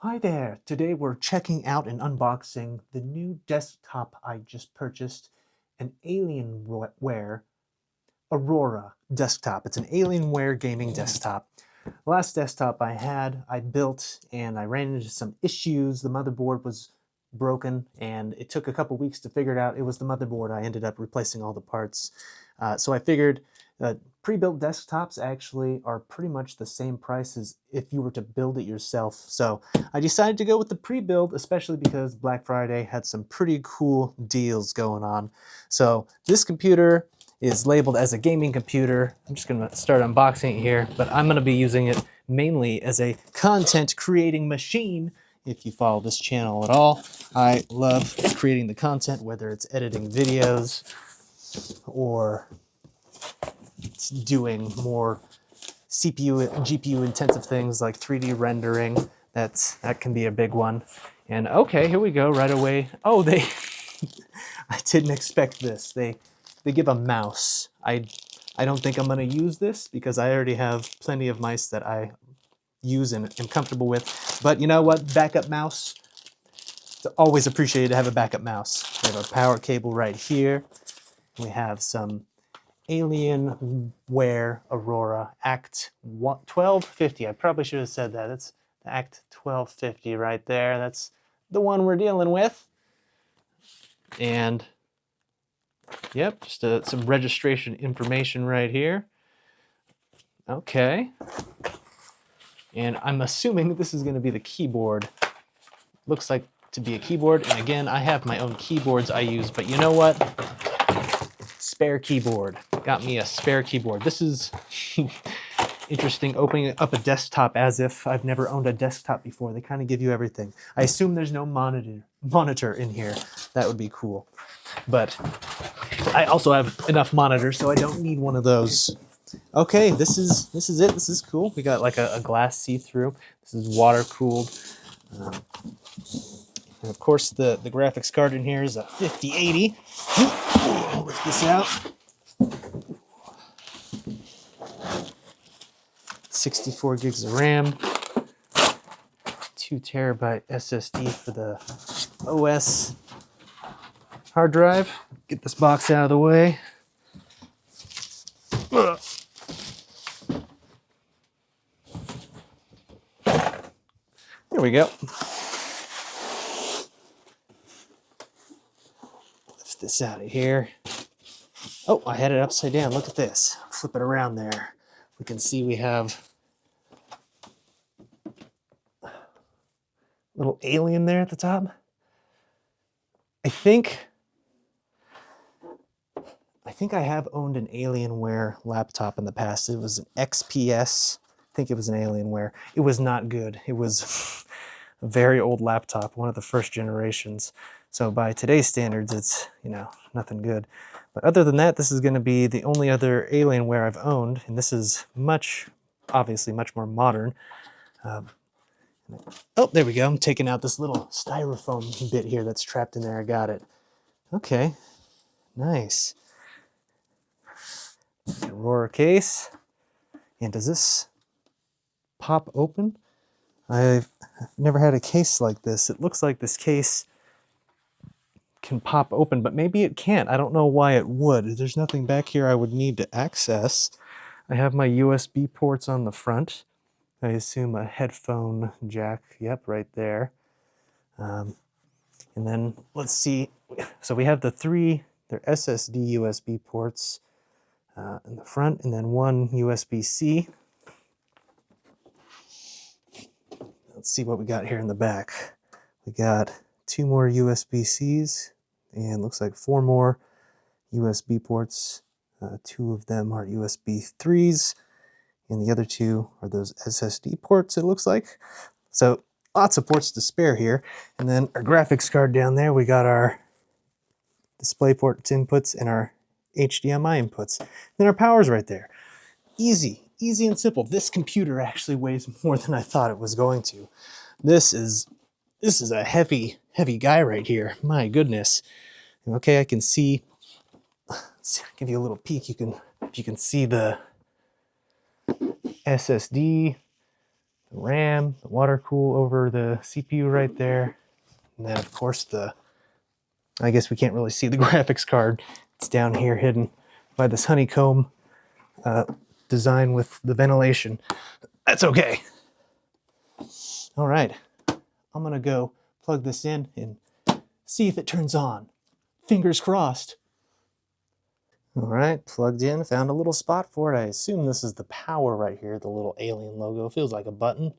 Hi there! Today we're checking out and unboxing the new desktop I just purchased, an Alienware Aurora desktop. It's an Alienware gaming desktop. The last desktop I had, I built and I ran into some issues. The motherboard was broken and it took a couple weeks to figure it out. It was the motherboard. I ended up replacing all the parts. So I figured that pre-built desktops actually are pretty much the same price as if you were to build it yourself. So I decided to go with the pre-build, especially because Black Friday had some pretty cool deals going on. So this computer is labeled as a gaming computer. I'm just gonna start unboxing it here, but I'm gonna be using it mainly as a content creating machine. If you follow this channel at all, I love creating the content, whether it's editing videos or it's doing more CPU and GPU intensive things like 3D rendering. That can be a big one. And okay, here we go right away. Oh, I didn't expect this. They give a mouse. I don't think I'm gonna use this because I already have plenty of mice that I use and am comfortable with. But you know what? Backup mouse. It's always appreciated to have a backup mouse. We have a power cable right here. We have some Alienware Aurora ACT125. I probably should have said that. It's the ACT125 right there. That's the one we're dealing with. And yep, just some registration information right here. Okay. And I'm assuming this is going to be the keyboard. Looks like to be a keyboard. And again, I have my own keyboards I use, but you know what? Spare keyboard. Got me a spare keyboard. This is interesting, opening up a desktop as if I've never owned a desktop before. They kind of give you everything. I assume there's no monitor in here. That would be cool. But I also have enough monitors, so I don't need one of those. Okay, this is it. This is cool. We got like a glass see-through. This is water cooled. And of course, the graphics card in here is a 5080. Lift this out. 64 gigs of RAM. 2 terabyte SSD for the OS hard drive. Get this box out of the way. There we go. Lift this out of here. Oh, I had it upside down. Look at this. Flip it around there. We can see we have a little alien there at the top. I think I have owned an Alienware laptop in the past. It was an XPS. I think it was an Alienware. It was not good. It was a very old laptop, one of the first generations. So by today's standards, it's, nothing good. But other than that, this is going to be the only other Alienware I've owned, and this is obviously much more modern. Oh, there we go. I'm taking out this little styrofoam bit here that's trapped in there. I got it. Okay, nice. Aurora case. And does this pop open? I've never had a case like this. It looks like this case can pop open, but maybe it can't. I don't know why it would. There's nothing back here I would need to access. I have my USB ports on the front. I assume a headphone jack. Yep, right there. And then let's see. So we have they're SSD USB ports in the front, and then one USB-C. Let's see what we got here in the back. We got 2 more USB-Cs, and looks like 4 more USB ports. 2 of them are USB 3s, and the other 2 are those SSD ports, it looks like. So lots of ports to spare here. And then our graphics card down there, we got our DisplayPort inputs and our HDMI inputs. Then our power's right there. Easy and simple. This computer actually weighs more than I thought it was going to. This is a heavy guy right here. My goodness. Okay, I can see. Let's give you a little peek. If you can see the SSD the RAM, the water cool over the CPU right there. And then of course I guess we can't really see the graphics card. It's down here hidden by this honeycomb design with the ventilation. That's okay. All right, I'm gonna go plug this in and see if it turns on. Fingers crossed. All right, plugged in, found a little spot for it. I assume this is the power right here, the little alien logo. Feels like a button.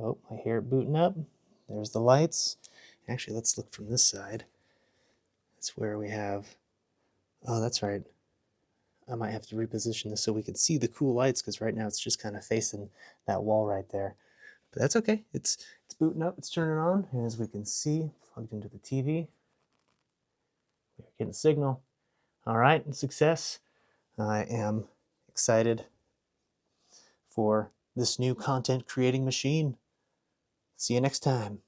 Oh, I hear it booting up. There's the lights. Actually, let's look from this side. That's where we have, oh, that's right. I might have to reposition this so we can see the cool lights, because right now it's just kind of facing that wall right there. But that's okay. It's booting up, it's turning on, and as we can see, plugged into the TV. We're getting a signal. All right, success. I am excited for this new content creating machine. See you next time.